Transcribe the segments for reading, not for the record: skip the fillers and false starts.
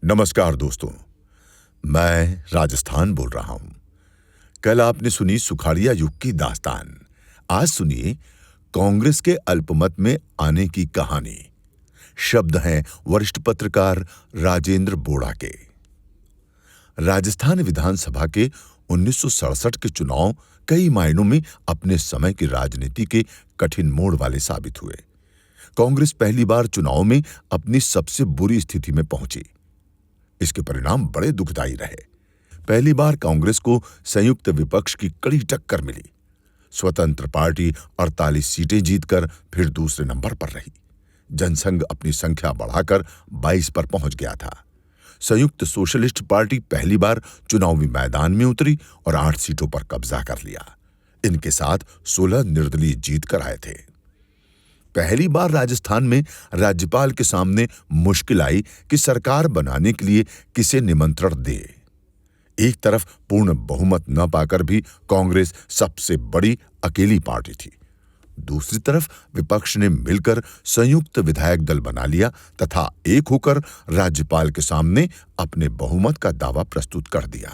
नमस्कार दोस्तों, मैं राजस्थान बोल रहा हूं। कल आपने सुनी सुखाड़िया युग की दास्तान। आज सुनिए कांग्रेस के अल्पमत में आने की कहानी। शब्द हैं वरिष्ठ पत्रकार राजेंद्र बोड़ा के। राजस्थान विधानसभा के 1967 के चुनाव कई मायनों में अपने समय की राजनीति के कठिन मोड़ वाले साबित हुए। कांग्रेस पहली बार चुनाव में अपनी सबसे बुरी स्थिति में पहुंची। इसके परिणाम बड़े दुखदायी रहे। पहली बार कांग्रेस को संयुक्त विपक्ष की कड़ी टक्कर मिली। स्वतंत्र पार्टी 48 सीटें जीतकर फिर दूसरे नंबर पर रही। जनसंघ अपनी संख्या बढ़ाकर 22 पर पहुंच गया था। संयुक्त सोशलिस्ट पार्टी पहली बार चुनावी मैदान में उतरी और 8 सीटों पर कब्जा कर लिया। इनके साथ 16 निर्दलीय जीत कर आए थे। पहली बार राजस्थान में राज्यपाल के सामने मुश्किल आई कि सरकार बनाने के लिए किसे निमंत्रण दे। एक तरफ पूर्ण बहुमत न पाकर भी कांग्रेस सबसे बड़ी अकेली पार्टी थी। दूसरी तरफ विपक्ष ने मिलकर संयुक्त विधायक दल बना लिया तथा एक होकर राज्यपाल के सामने अपने बहुमत का दावा प्रस्तुत कर दिया।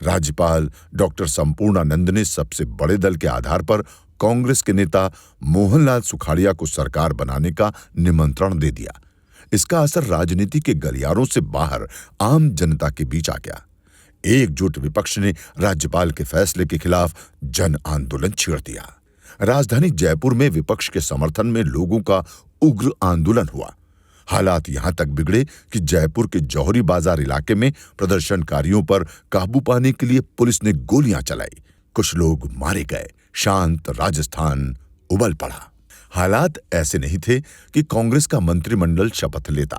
राज्यपाल डॉक्टर संपूर्णानंद ने सबसे बड़े दल के आधार पर कांग्रेस के नेता मोहनलाल सुखाड़िया को सरकार बनाने का निमंत्रण दे दिया। इसका असर राजनीति के गलियारों से बाहर आम जनता के बीच आ गया। एकजुट विपक्ष ने राज्यपाल के फैसले के खिलाफ जन आंदोलन छेड़ दिया। राजधानी जयपुर में विपक्ष के समर्थन में लोगों का उग्र आंदोलन हुआ। हालात यहां तक बिगड़े कि जयपुर के जौहरी बाजार इलाके में प्रदर्शनकारियों पर काबू पाने के लिए पुलिस ने गोलियां चलाई। कुछ लोग मारे गए। शांत राजस्थान उबल पड़ा। हालात ऐसे नहीं थे कि कांग्रेस का मंत्रिमंडल शपथ लेता।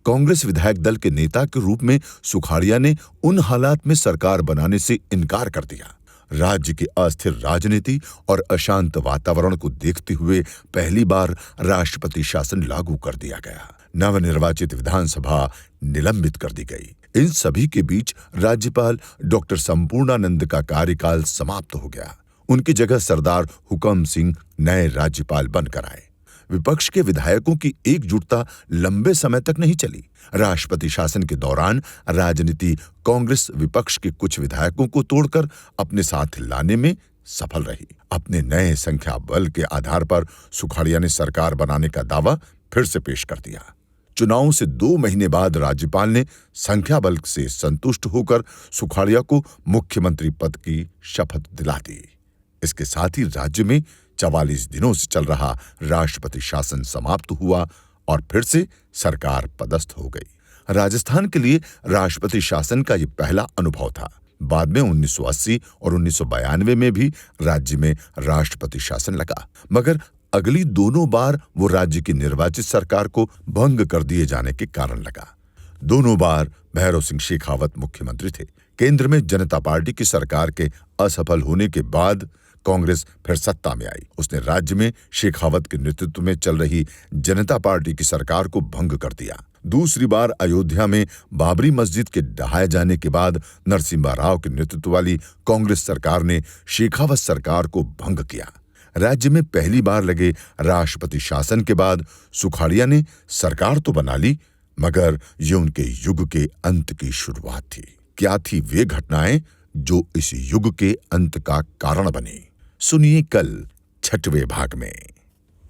कांग्रेस विधायक दल के नेता के रूप में सुखाड़िया ने उन हालात में सरकार बनाने से इनकार कर दिया। राज्य की अस्थिर राजनीति और अशांत वातावरण को देखते हुए पहली बार राष्ट्रपति शासन लागू कर दिया गया। नवनिर्वाचित विधानसभा निलंबित कर दी गई। इन सभी के बीच राज्यपाल डॉक्टर संपूर्णानंद का कार्यकाल समाप्त हो गया। उनकी जगह सरदार हुकम सिंह नए राज्यपाल बनकर आए। विपक्ष के विधायकों की एकजुटता लंबे समय तक नहीं चली। राष्ट्रपति शासन के दौरान राजनीति कांग्रेस विपक्ष के कुछ विधायकों को तोड़कर अपने साथ लाने में सफल रही। अपने नए संख्या बल के आधार पर सुखाड़िया ने सरकार बनाने का दावा फिर से पेश कर दिया। चुनाव से 2 महीने बाद राज्यपाल ने संख्या बल से संतुष्ट होकर सुखाड़िया को मुख्यमंत्री पद की शपथ दिला दी। इसके साथ ही राज्य में 44 दिनों से चल रहा राष्ट्रपति शासन समाप्त हुआ और फिर से सरकार पदस्थ हो गई। राजस्थान के लिए राष्ट्रपति शासन का यह पहला अनुभव था। बाद में 1980 और 1992 में भी राज्य में राष्ट्रपति शासन लगा, मगर अगली दोनों बार वो राज्य की निर्वाचित सरकार को भंग कर दिए जाने के कारण लगा। दोनों बार भैरव सिंह शेखावत मुख्यमंत्री थे। केंद्र में जनता पार्टी की सरकार के असफल होने के बाद कांग्रेस फिर सत्ता में आई। उसने राज्य में शेखावत के नेतृत्व में चल रही जनता पार्टी की सरकार को भंग कर दिया। दूसरी बार अयोध्या में बाबरी मस्जिद के ढहाए जाने के बाद नरसिम्हा राव के नेतृत्व वाली कांग्रेस सरकार ने शेखावत सरकार को भंग किया। राज्य में पहली बार लगे राष्ट्रपति शासन के बाद सुखाड़िया ने सरकार तो बना ली, मगर ये उनके युग के अंत की शुरुआत थी। क्या थी वे घटनाएं जो इस युग के अंत का कारण बने? सुनिए कल 6वें भाग में।